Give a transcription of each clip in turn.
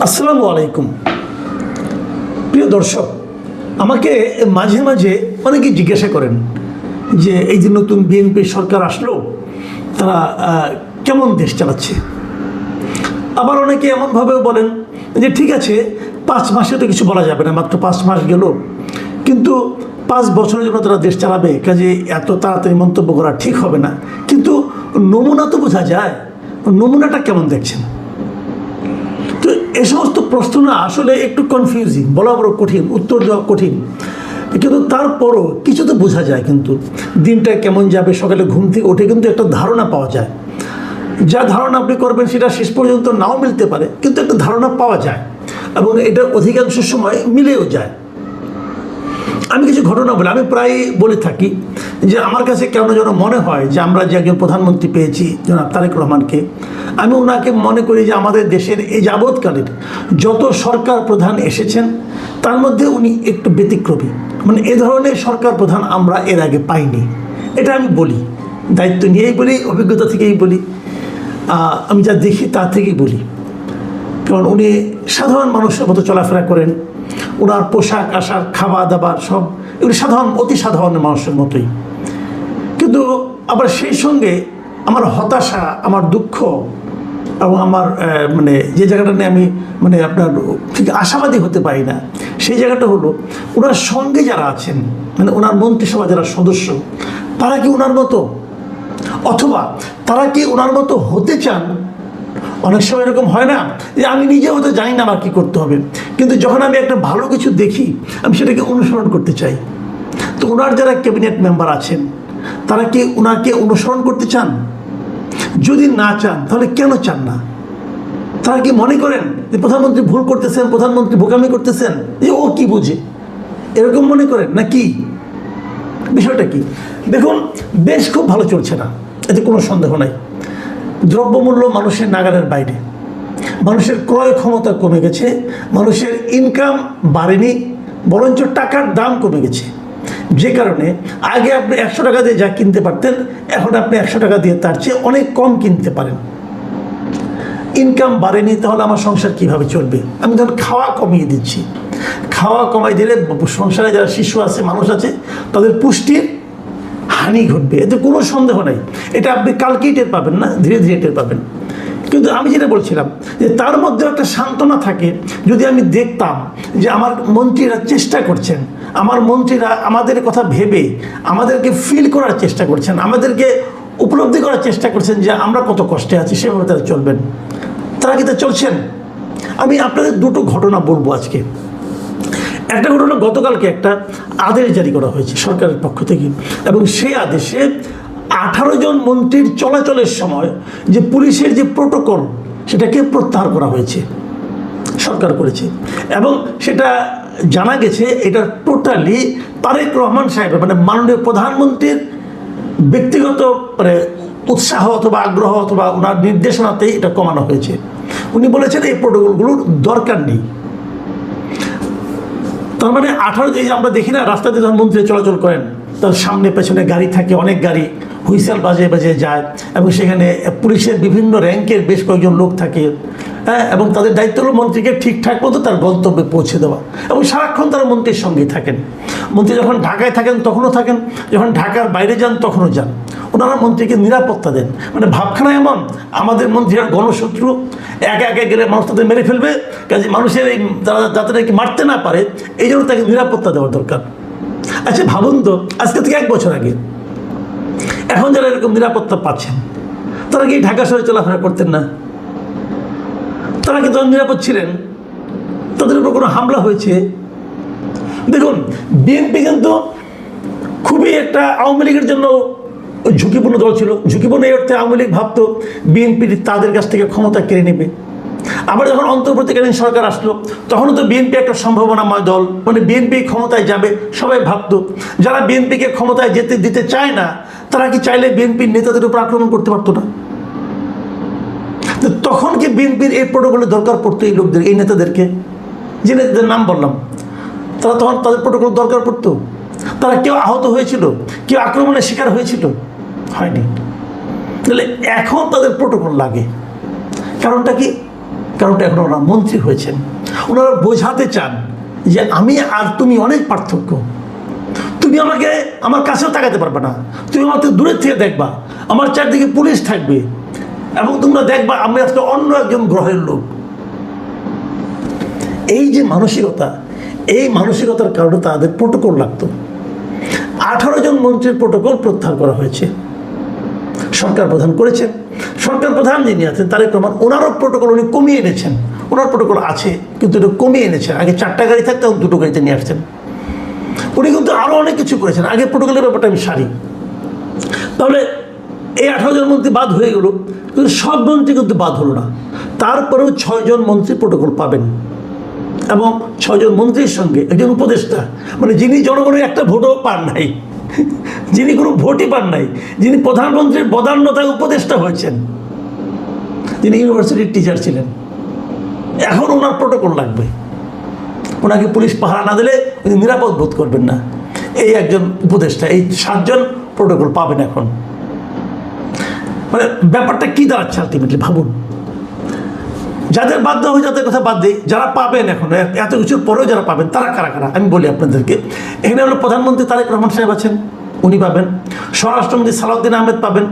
আসসালামু আলাইকুম। প্রিয় দর্শক, আমাকে মাঝে মাঝে অনেকে জিজ্ঞাসা করেন যে এই যে নতুন বিএনপি সরকার আসলো, তারা কেমন দেশ চালাচ্ছে। আবার অনেকে এমনভাবেও বলেন যে ঠিক আছে, 5 মাসে তো কিছু বলা যাবে না, মাত্র 5 মাস গেল, কিন্তু 5 বছরের জন্য তারা দেশ চালাবে, কাজে এত তাড়াতাড়ি মন্তব্য করা ঠিক হবে না। কিন্তু নমুনা তো বোঝা যায়, নমুনাটা কেমন দেখছেন? তো এ সমস্ত প্রশ্ন না আসলে একটু কনফিউজিং, বলা বড় কঠিন, উত্তর দেওয়া কঠিন, কিন্তু তারপরও কিছু তো বোঝা যায়। কিন্তু দিনটা কেমন যাবে, সকালে ঘুম থেকে উঠে কিন্তু একটা ধারণা পাওয়া যায়। যা ধারণা আপনি করবেন সেটা শেষ পর্যন্ত নাও মিলতে পারে, কিন্তু একটা ধারণা পাওয়া যায় এবং এটা অধিকাংশ সময় মিলেও যায়। আমি কিছু ঘটনা বলি, আমি প্রায় বলে থাকি যে আমার কাছে কেন যেন মনে হয় যে আমরা যে একজন প্রধানমন্ত্রী পেয়েছি জনাব তারেক রহমানকে, আমি ওনাকে মনে করি যে আমাদের দেশের এই যাবৎকালের যত সরকার প্রধান এসেছেন তার মধ্যে উনি একটু ব্যতিক্রমী। মানে এ ধরনের সরকার প্রধান আমরা এর আগে পাইনি, এটা আমি বলি, দায়িত্ব নিয়েই বলি, অভিজ্ঞতা থেকেই বলি, আমি যা দেখি তা থেকেই বলি। কারণ উনি সাধারণ মানুষের মতো চলাফেরা করেন, ওনার পোশাক আশাক খাওয়া দাবার সব এগুলি সাধারণ, অতি সাধারণ মানুষের মতোই। কিন্তু আবার সেই সঙ্গে আমার হতাশা, আমার দুঃখ এবং আমার মানে যে জায়গাটা নিয়ে আমি মানে আপনার ঠিক আশাবাদী হতে পারি না, সেই জায়গাটা হলো ওনার সঙ্গে যারা আছেন, মানে ওনার মন্ত্রিসভা যারা সদস্য, তারা কি ওনার মতো, অথবা তারা কি ওনার মতো হতে চান? অনেক সময় এরকম হয় না যে আমি নিজে হয়তো জানি না আমার কী করতে হবে, কিন্তু যখন আমি একটা ভালো কিছু দেখি আমি সেটাকে অনুসরণ করতে চাই। তো ওনার যারা ক্যাবিনেট মেম্বার আছেন তারা কি ওনাকে অনুসরণ করতে চান? যদি না চান তাহলে কেন চান না? তারা কি মনে করেন যে প্রধানমন্ত্রী ভুল করতেছেন, প্রধানমন্ত্রী বোকামি করতেছেন, যে ও কি বুঝে, এরকম মনে করেন না কি? বিষয়টা কি দেখুন, দেশ খুব ভালো চলছে না, এতে কোনো সন্দেহ নাই। দ্রব্যমূল্য মানুষের নাগালের বাইরে, মানুষের ক্রয় ক্ষমতা কমে গেছে, মানুষের ইনকাম বাড়েনি, বরঞ্চ টাকার দাম কমে গেছে। যে কারণে আগে আপনি 100 টাকা দিয়ে যা কিনতে পারতেন, এখন আপনি 100 টাকা দিয়ে তার চেয়ে অনেক কম কিনতে পারেন। ইনকাম বাড়েনি, তাহলে আমার সংসার কিভাবে চলবে? আমি ধরুন খাওয়া কমিয়ে দিচ্ছি, খাওয়া কমাই দিলে সংসারে যারা শিশু আছে, মানুষ আছে, তাদের পুষ্টির হানি ঘটবে, এতে কোনো সন্দেহ নাই। এটা আপনি কালকেই টের পাবেন না, ধীরে ধীরে টের পাবেন। কিন্তু আমি যেটা বলছিলাম যে তার মধ্যে একটা সান্ত্বনা থাকে, যদি আমি দেখতাম যে আমার মন্ত্রীরা চেষ্টা করছেন, আমার মন্ত্রীরা আমাদের কথা ভেবে আমাদেরকে ফিল করার চেষ্টা করছেন, আমাদেরকে উপলব্ধি করার চেষ্টা করছেন যে আমরা কত কষ্টে আছি, সেভাবে তারা চলবেন। তারা কি তা চলছেন? আমি আপনাদের দুটো ঘটনা বলবো আজকে। একটা ঘটনা, গতকালকে একটা আদেশ জারি করা হয়েছে সরকারের পক্ষ থেকে, এবং সেই আদেশে 18 জন মন্ত্রীর চলাচলের সময় যে পুলিশের যে প্রোটোকল, সেটাকে প্রত্যাহার করা হয়েছে, সরকার করেছে। এবং সেটা জানা গেছে এটা টোটালি তারেক রহমান সাহেবের, মানে মাননীয় প্রধানমন্ত্রীর ব্যক্তিগত মানে উৎসাহ অথবা আগ্রহ অথবা ওনার নির্দেশনাতেই এটা কমানো হয়েছে। উনি বলেছেন এই প্রোটোকলগুলোর দরকার নেই। তার মানে 18, এই আমরা দেখি না রাস্তাতে যখন মন্ত্রী চলাচল করেন, তার সামনে পেছনে গাড়ি থাকে, অনেক গাড়ি হুইসেল বাজে বাজে যায়, এবং সেখানে পুলিশের বিভিন্ন র্যাঙ্কের বেশ কয়েকজন লোক থাকে, হ্যাঁ, এবং তাদের দায়িত্ব হলো মন্ত্রীকে ঠিকঠাক মতো তার গন্তব্যে পৌঁছে দেওয়া, এবং সারাক্ষণ তারা মন্ত্রীর সঙ্গেই থাকেন। মন্ত্রী যখন ঢাকায় থাকেন তখনও থাকেন, যখন ঢাকার বাইরে যান তখনও যান। ওনারা মন্ত্রীকে নিরাপত্তা দেন, মানে ভাবখানা এমন আমাদের মন্ত্রীরা গণশত্রু, একে একে গেলে মানুষ তাদের মেরে ফেলবে, কাজে মানুষের এই যাতে নাকি মারতে না পারে, এই জন্য তাকে নিরাপত্তা দেওয়ার দরকার। আচ্ছা ভাবুন তো, আজকে থেকে 1 বছর আগে এখন যারা এরকম নিরাপত্তা পাচ্ছেন, তারা কি ঢাকা শহরে চলাফেরা করতেন না? তারা কি তখন নিরাপদ ছিলেন? তাদের উপর কোনো হামলা হয়েছে? দেখুন, বিএনপি কিন্তু খুবই একটা আওয়ামী লীগের জন্য ঝুঁকিপূর্ণ দল ছিল। ঝুঁকিপূর্ণ এই অর্থে আওয়ামী লীগ ভাবত বিএনপি তাদের কাছ থেকে ক্ষমতা কেড়ে নেবে। আবার যখন অন্তর্বর্তীকালীন সরকার আসলো, তখনও তো বিএনপি একটা সম্ভাবনাময় দল, মানে বিএনপি ক্ষমতায় যাবে সবাই ভাবতো। যারা বিএনপিকে ক্ষমতায় যেতে দিতে চায় না, তারা কি চাইলে বিএনপির নেতাদের উপর আক্রমণ করতে পারতো না? তখন কি বিএনপির এই প্রোটোকলের দরকার পড়তো? এই লোকদের, এই নেতাদেরকে, যে নেতাদের নাম বললাম, তারা তখন তাদের প্রোটোকল দরকার পড়তো? তারা কেউ আহত হয়েছিল, কেউ আক্রমণের শিকার হয়েছিল? হয়নি। তাহলে এখন তাদের প্রোটোকল লাগে, কারণটা কি? কারণটা এখন ওনারা মন্ত্রী হয়েছেন। ওনারা বোঝাতে চান যে আমি আর তুমি অনেক পার্থক্য। তুমি আমাকে আমার কাছেও তাকাতে পারবে না, তুমি আমাকে দূরের থেকে দেখবা, আমার চারদিকে পুলিশ থাকবে এবং তোমরা দেখবা আমি আজকে অন্য একজন গ্রহের লোক। এই যে মানসিকতা, এই মানসিকতার কারণে তাদের প্রোটোকল লাগতো। 18 জন মন্ত্রীর প্রোটোকল প্রত্যাহার করা হয়েছে, সরকার প্রধান করেছেন। সরকার প্রধান যিনি আছেন তারেক রহমান, ওনারও প্রোটোকল উনি কমিয়ে এনেছেন। ওনার প্রোটোকল আছে কিন্তু এটা কমিয়ে এনেছেন। আগে 4টা গাড়ি থাকতে 2টো গাড়িতে নিয়ে আসছেন। উনি কিন্তু আরও অনেক কিছু করেছেন। আগে প্রোটোকলের ব্যাপারটা আমি সারি। তাহলে এই 18 জন মন্ত্রী বাদ হয়ে গেল, কিন্তু সব মন্ত্রী কিন্তু বাদ হলো না। তারপরেও 6 জন মন্ত্রী প্রোটোকল পাবেন এবং 6 জন মন্ত্রীর সঙ্গে একজন উপদেষ্টা, মানে যিনি জনগণের একটা ভোটও পান নাই, যিনি কোনো ভোটই পান নাই, যিনি প্রধানমন্ত্রীর বদান্যতায় উপদেষ্টা হয়েছেন, যিনি ইউনিভার্সিটির টিচার ছিলেন। এখন ওনার প্রোটোকল লাগবে। ওনাকে পুলিশ পাহারা না দিলে উনি নিরাপদ বোধ করবেন না। এই একজন উপদেষ্টা, এই 7 জন প্রোটোকল পাবেন এখন। মানে ব্যাপারটা কি দাঁড়াচ্ছে আলটিমেটলি ভাবুন। যাদের বাদ দেওয়া হয় যাদের কথা বাদ দিই, যারা পাবেন এখন এত কিছুর পরেও যারা পাবেন তারা কারা কারা আমি বলি আপনাদেরকে। এখানে হলো প্রধানমন্ত্রী তারেক রহমান সাহেব আছেন, উনি পাবেন। স্বরাষ্ট্রমন্ত্রী সালাউদ্দিন আহমেদ পাবেন।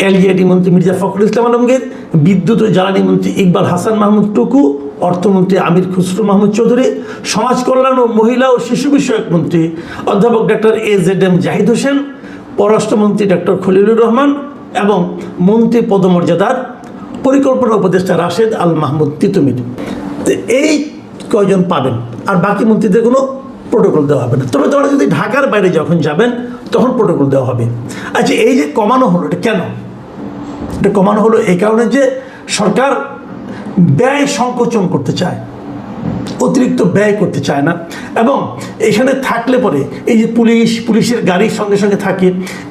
এলজিআইডি মন্ত্রী মির্জা ফখরুল ইসলাম আলমগীর, বিদ্যুৎ ও জ্বালানি মন্ত্রী ইকবাল হাসান মাহমুদ টুকু, অর্থমন্ত্রী আমির খুসরু মাহমুদ চৌধুরী, সমাজ কল্যাণ ও মহিলা ও শিশু বিষয়ক মন্ত্রী অধ্যাপক ডক্টর AZM জাহিদ হোসেন, পররাষ্ট্রমন্ত্রী ডক্টর খলিলুর রহমান এবং মন্ত্রী পদমর্যাদার পরিকল্পনা উপদেষ্টা রাশেদ আল মাহমুদ তিতুমির। এই কয়জন পাবেন, আর বাকি মন্ত্রীদের কোনো প্রোটোকল দেওয়া হবে না। তবে তোমরা যদি ঢাকার বাইরে যখন যাবেন তখন প্রোটোকল দেওয়া হবে। আচ্ছা, এই যে কমানো হলো, এটা কেন? এটা কমানো হলো এই কারণে যে সরকার ব্যয় সংকোচন করতে চায়, অতিরিক্ত ব্যয় করতে চায় না। এবং এখানে থাকলে পরে এই যে পুলিশের গাড়ির সঙ্গে সঙ্গে থাকে,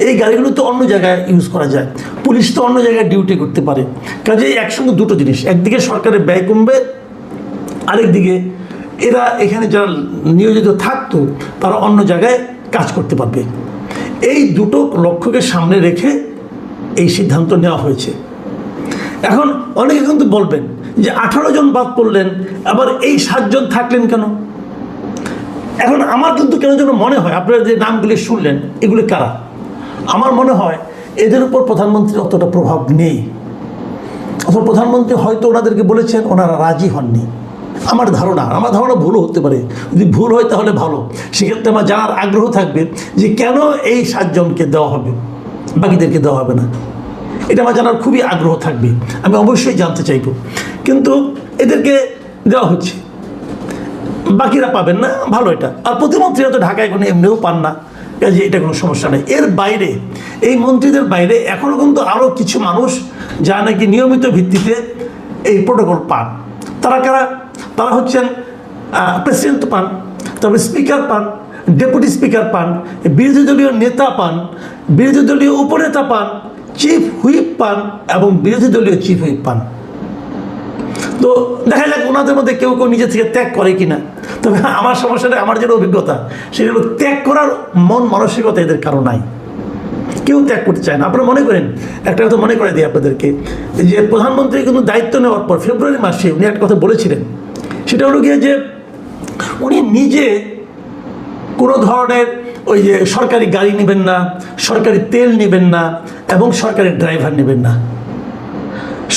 এই গাড়িগুলো তো অন্য জায়গায় ইউজ করা যায়। পুলিশ তো অন্য জায়গায় ডিউটি করতে পারে। কাজেই একসঙ্গে দুটো জিনিস, একদিকে সরকারের ব্যয় কমবে, আরেকদিকে এরা এখানে যারা নিয়োজিত থাকতো তারা অন্য জায়গায় কাজ করতে পারবে। এই দুটো লক্ষ্যকে সামনে রেখে এই সিদ্ধান্ত নেওয়া হয়েছে। এখন অনেকে কিন্তু বলবেন যে 18 জন বাদ পড়লেন, আবার এই 7 জন থাকলেন কেন? এখন আমার কিন্তু কেন যেন মনে হয়, আপনারা যে নামগুলি শুনলেন এগুলি কারা? আমার মনে হয় এদের উপর প্রধানমন্ত্রীর অতটা প্রভাব নেই, অথবা প্রধানমন্ত্রী হয়তো ওনাদেরকে বলেছেন, ওনারা রাজি হননি। আমার ধারণা ভুলও হতে পারে। যদি ভুল হয় তাহলে ভালো, সেক্ষেত্রে আমার জানার আগ্রহ থাকবে যে কেন এই 7 জনকে দেওয়া হবে, বাকিদেরকে দেওয়া হবে না। এটা আমার জানার খুবই আগ্রহ থাকবে, আমি অবশ্যই জানতে চাইব। কিন্তু এদেরকে দেওয়া হচ্ছে, বাকিরা পাবেন না, ভালো এটা। আর প্রতিমন্ত্রীরা তো ঢাকায় কোনো এমনিও পান না, কাজে এটা কোনো সমস্যা নেই। এর বাইরে, এই মন্ত্রীদের বাইরে এখনও কিন্তু আরও কিছু মানুষ যারা নাকি নিয়মিত ভিত্তিতে এই প্রোটোকল পান। তারা কারা? তারা হচ্ছেন প্রেসিডেন্ট পান, তারপরে স্পিকার পান, ডেপুটি স্পিকার পান, বিরোধী দলীয় নেতা পান, বিরোধী দলীয় উপনেতা পান, চিফ হুইপ পান এবং বিরোধী দলীয় চিফ হুইপ পান। তো দেখা যাক ওনাদের মধ্যে কেউ কেউ নিজে থেকে ত্যাগ করে কিনা। তবে আমার সমস্যাটা, আমার যেটা অভিজ্ঞতা, সেটা হলো ত্যাগ করার মন মানসিকতা এদের কারো নাই, কেউ ত্যাগ করতে চায় না। আপনারা মনে করেন, একটা কথা মনে করে দিই আপনাদেরকে, যে প্রধানমন্ত্রী কিন্তু দায়িত্ব নেওয়ার পর ফেব্রুয়ারি মাসে উনি একটা কথা বলেছিলেন, সেটা হলো গিয়ে যে উনি নিজে কোনো ধরনের ওই যে সরকারি গাড়ি নেবেন না, সরকারি তেল নেবেন না এবং সরকারি ড্রাইভার নেবেন না।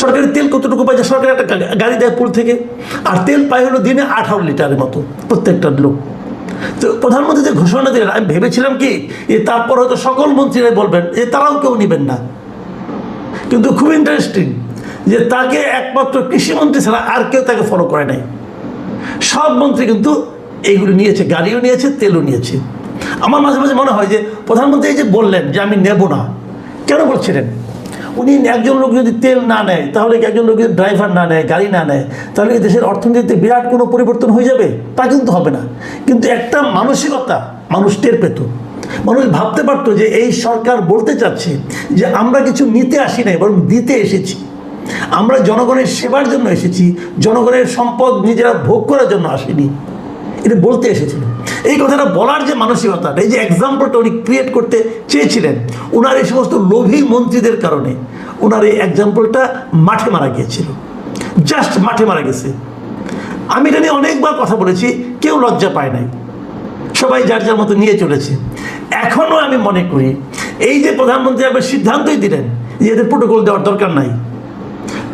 সরকারি তেল কতটুকু পায়? যে সরকার একটা গাড়ি দেয় পুল থেকে, আর তেল পায় হলো দিনে 18 লিটারের মতো প্রত্যেকটা লোক। তো প্রধানমন্ত্রী যে ঘোষণা দিলেন, আমি ভেবেছিলাম কি যে তারপর হয়তো সকল মন্ত্রীরাই বলবেন যে তারাও কেউ নেবেন না। কিন্তু খুব ইন্টারেস্টিং যে তাকে একমাত্র কৃষিমন্ত্রী ছাড়া আর কেউ তাকে ফলো করে নাই। সব মন্ত্রী কিন্তু এইগুলো নিয়েছে, গাড়িও নিয়েছে, তেলও নিয়েছে। আমার মাঝে মাঝে মনে হয় যে প্রধানমন্ত্রী এই যে বললেন যে আমি নেব না, কেন বলছিলেন? উনি একজন লোক যদি তেল না নেয়, তাহলে কি একজন লোক যদি ড্রাইভার না নেয়, গাড়ি না নেয়, তাহলে এই দেশের অর্থনীতিতে বিরাট কোনো পরিবর্তন হয়ে যাবে? তা কিন্তু হবে না। কিন্তু একটা মানসিকতা মানুষ টের পেত, মানুষ ভাবতে পারতো যে এই সরকার বলতে চাচ্ছে যে আমরা কিছু নিতে আসি নাই, বরং দিতে এসেছি। আমরা জনগণের সেবার জন্য এসেছি, জনগণের সম্পদ নিজেরা ভোগ করার জন্য আসেনি, এটা বলতে এসেছিল। এই কথাটা বলার যে মানসিকতা, এই যে এক্সাম্পলটা উনি ক্রিয়েট করতে চেয়েছিলেন, ওনার এই সমস্ত লোভী মন্ত্রীদের কারণে ওনার এই এক্সাম্পলটা মাঠে মারা গিয়েছিল। জাস্ট মাঠে মারা গেছে। আমি এটা নিয়ে অনেকবার কথা বলেছি, কেউ লজ্জা পায় নাই, সবাই যার যার মতো নিয়ে চলেছে। এখনও আমি মনে করি এই যে প্রধানমন্ত্রী একবার সিদ্ধান্তই দিলেন যে এদের প্রোটোকল দেওয়ার দরকার নাই,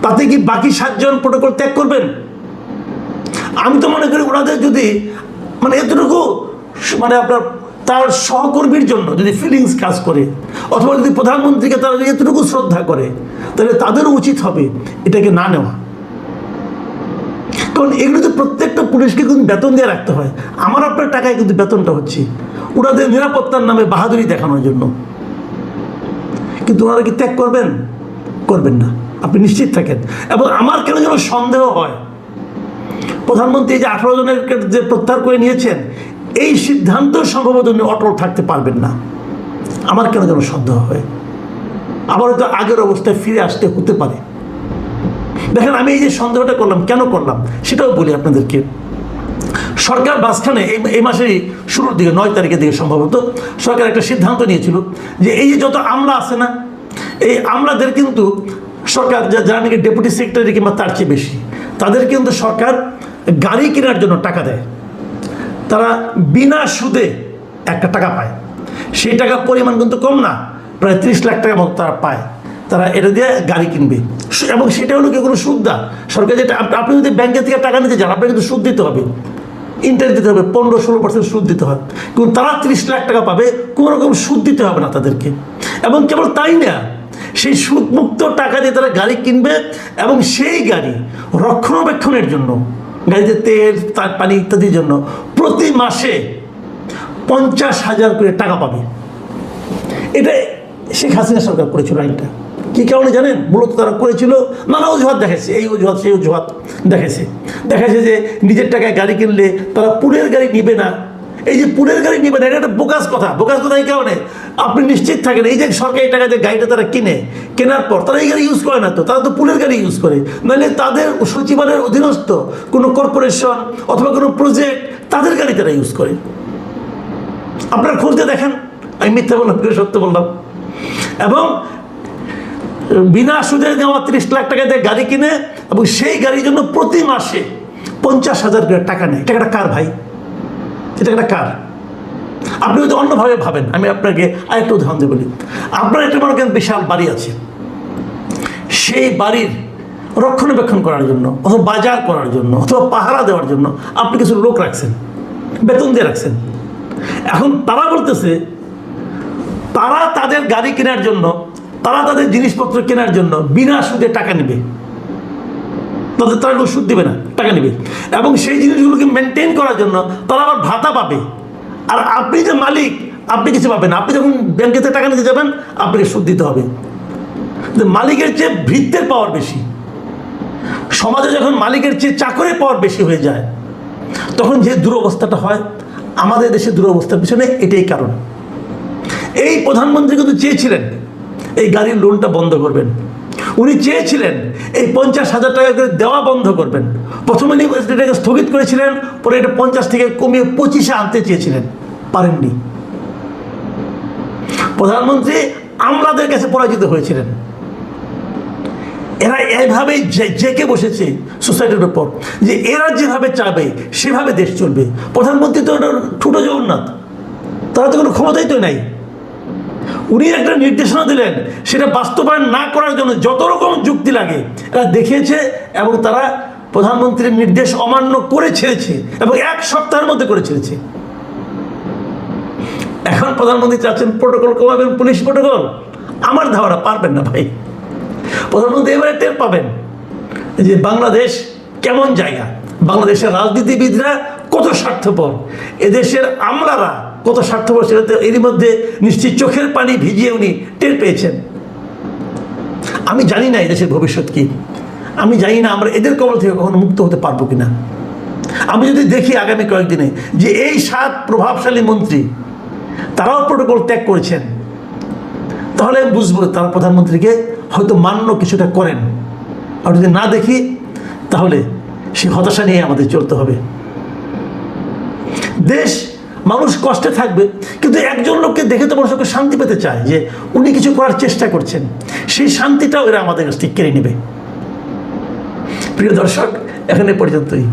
তাতে কি বাকি 7 জন প্রোটোকল ত্যাগ করবেন? আমি তো মনে করি ওনাদের যদি মানে এতটুকু মানে আপনার তার সহকর্মীর জন্য যদি ফিলিংস কাজ করে, অথবা যদি প্রধানমন্ত্রীকে তারা যদি এতটুকু শ্রদ্ধা করে, তাহলে তাদেরও উচিত হবে এটাকে না নেওয়া। কারণ এগুলো তো প্রত্যেকটা পুলিশকে কিন্তু বেতন দিয়ে রাখতে হয়, আমার আপনার টাকায় কিন্তু বেতনটা হচ্ছে ওনাদের নিরাপত্তার নামে বাহাদুরি দেখানোর জন্য। কিন্তু ওনারা কি ত্যাগ করবেন? করবেন না, আপনি নিশ্চিত থাকেন। এবং আমার কেন যেন সন্দেহ হয় প্রধানমন্ত্রী যে 18 জনের যে প্রত্যাহার করে নিয়েছেন, এই সিদ্ধান্ত সম্ভবত উনি অটল থাকতে পারবেন না, আমার কেন যেন সন্দেহ হয়। আবার হয়তো আগের অবস্থায় ফিরে আসতে হতে পারে। দেখেন, আমি এই যে সন্দেহটা করলাম, কেন করলাম সেটাও বলি আপনাদেরকে। সরকার মাঝখানে এই মাসের শুরুর দিকে 9 তারিখের দিকে সম্ভবত সরকার একটা সিদ্ধান্ত নিয়েছিল যে এই যে যত আমলা আছে না, এই আমলাদের কিন্তু সরকার যারা নাকি ডেপুটি সেক্রেটারি কিংবা তার চেয়ে বেশি, তাদের কিন্তু সরকার গাড়ি কেনার জন্য টাকা দেয়। তারা বিনা সুদে একটা টাকা পায়, সেই টাকার পরিমাণ কিন্তু কম না, প্রায় 30 লাখ টাকার মতো তারা পায়। তারা এটা দিয়ে গাড়ি কিনবে, এবং সেটা হলো কি কোনো সুদ না। সরকার যেটা, আপনি যদি ব্যাংকের থেকে টাকা নিতে যান, আপনাকে কিন্তু সুদ দিতে হবে, ইন্টারেস্ট দিতে হবে, 15-16% সুদ দিতে হয়। কিন্তু তারা 30 লাখ টাকা পাবে, কোনো রকম সুদ দিতে হবে না তাদেরকে। এবং কেবল তাই না, সেই সুদমুক্ত টাকা দিয়ে তারা গাড়ি কিনবে, এবং সেই গাড়ি রক্ষণাবেক্ষণের জন্য, গাড়িতে তেল, তার পানি ইত্যাদির জন্য প্রতি মাসে 50,000 করে টাকা পাবে। এটা শেখ হাসিনা সরকার করেছিল আইনটা। কী কারণে জানেন? মূলত তারা করেছিল নানা অজুহাত দেখাচ্ছে, এই অজুহাত সেই অজুহাত দেখাচ্ছে যে নিজের টাকায় গাড়ি কিনলে তারা পুলের গাড়ি নিবে না। এই যে পুলের গাড়ি নিবে না, এটা একটা বোকাস কথা এই কারণে আপনি নিশ্চিত থাকেন এই যে সরকারি টাকা যে গাড়িটা তারা কেনার পর তারা এই গাড়ি ইউজ করে না, তো তারা তো পুলের গাড়ি ইউজ করে। নাহলে তাদের সচিবালয়ের অধীনস্থ কোনো কর্পোরেশন অথবা কোনো প্রজেক্ট, তাদের গাড়ি তারা ইউজ করে। আপনারা খুঁজতে দেখেন, আমি মিথ্যা বললাম সত্য বললাম। এবং বিনা সুদে নেওয়া 30 লাখ টাকা দিয়ে গাড়ি কিনে, এবং সেই গাড়ির জন্য প্রতি মাসে 50,000 করে টাকা নেয়। টাকাটা কার ভাই? এটা একটা কার? আপনি হয়তো অন্যভাবে ভাবেন। আমি আপনাকে আরেকটা উদাহরণ দিয়ে বলি। আপনার একটা মনে করেন বিশাল বাড়ি আছে, সেই বাড়ির রক্ষণাবেক্ষণ করার জন্য, অথবা বাজার করার জন্য, অথবা পাহারা দেওয়ার জন্য আপনি কিছু লোক রাখছেন, বেতন দিয়ে রাখছেন। এখন তারা বলতেছে তারা তাদের গাড়ি কেনার জন্য, তারা তাদের জিনিসপত্র কেনার জন্য বিনা সুদে টাকা নেবে, তারা কোনো সুদ দেবে না, টাকা নেবে। এবং সেই জিনিসগুলোকে মেনটেন করার জন্য তারা আবার ভাতা পাবে। আর আপনি যে মালিক, আপনি কিছু পাবেন। আপনি যখন ব্যাংকেতে টাকা নিতে যাবেন, আপনাকে সুদ দিতে হবে। মালিকের চেয়ে ভৃত্যের পাওয়ার বেশি। সমাজে যখন মালিকের চেয়ে চাকরের পাওয়ার বেশি হয়ে যায়, তখন যে দুরবস্থাটা হয়, আমাদের দেশের দুরবস্থার পিছনে এটাই কারণ। এই প্রধানমন্ত্রী কিন্তু চেয়েছিলেন এই গাড়ির লোনটা বন্ধ করবেন, উনি চেয়েছিলেন এই 50,000 টাকা করে দেওয়া বন্ধ করবেন। প্রথমে এটাকে স্থগিত করেছিলেন, পরে এটা 50 থেকে কমিয়ে 25-এ আনতে চেয়েছিলেন, পারেননি। প্রধানমন্ত্রী আমলাদের কাছে পরাজিত হয়েছিলেন। এরা এইভাবেই জেকে বসেছে সোসাইটির উপর, যে এরা যেভাবে চাবে সেভাবে দেশ চলবে। প্রধানমন্ত্রী তো ছোট জগন্নাথ, তারা তো কোনো ক্ষমতাই তো নাই। উনি একটা নির্দেশনা দিলেন, সেটা বাস্তবায়ন না করার জন্য যত রকম যুক্তি লাগে এরা দেখিয়েছে, এবং তারা প্রধানমন্ত্রীর নির্দেশ অমান্য করে ছেড়েছে, এবং 1 সপ্তাহের মধ্যে করে ছেড়েছে। এখন প্রধানমন্ত্রী চাচ্ছেন প্রোটোকল কমাবেন, পুলিশ প্রোটোকল। আমার ধারণা পারবেন না ভাই। প্রধানমন্ত্রী এবারে টের পাবেন যে বাংলাদেশ কেমন জায়গা, বাংলাদেশের রাজনীতিবিদরা কত স্বার্থপর, এদেশের আমলারা কত স্বার্থপর, সেটা তো এরই মধ্যে নিশ্চিত চোখের পানি ভিজিয়ে উনি টের পেয়েছেন। আমি জানি না এদেশের ভবিষ্যৎ কি, আমি জানি না আমরা এদের কবল থেকে কখনো মুক্ত হতে পারবো কিনা। আমি যদি দেখি আগামী কয়েকদিনে যে এই 7 প্রভাবশালী মন্ত্রী তারাও প্রোটোকল ত্যাগ করেছেন, তাহলে আমি বুঝবো তারা প্রধানমন্ত্রীকে হয়তো মান্য কিছুটা করেন। আর যদি না দেখি, তাহলে সে হতাশা নিয়ে আমাদের চলতে হবে। দেশ, মানুষ কষ্টে থাকবে, কিন্তু একজন লোককে দেখে তো মানুষকে শান্তি পেতে চায় যে উনি কিছু করার চেষ্টা করছেন, সেই শান্তিটাও এরা আমাদের কাছ থেকে কেড়ে নেবে। প্রিয় দর্শক, এখানে পর্যন্তই।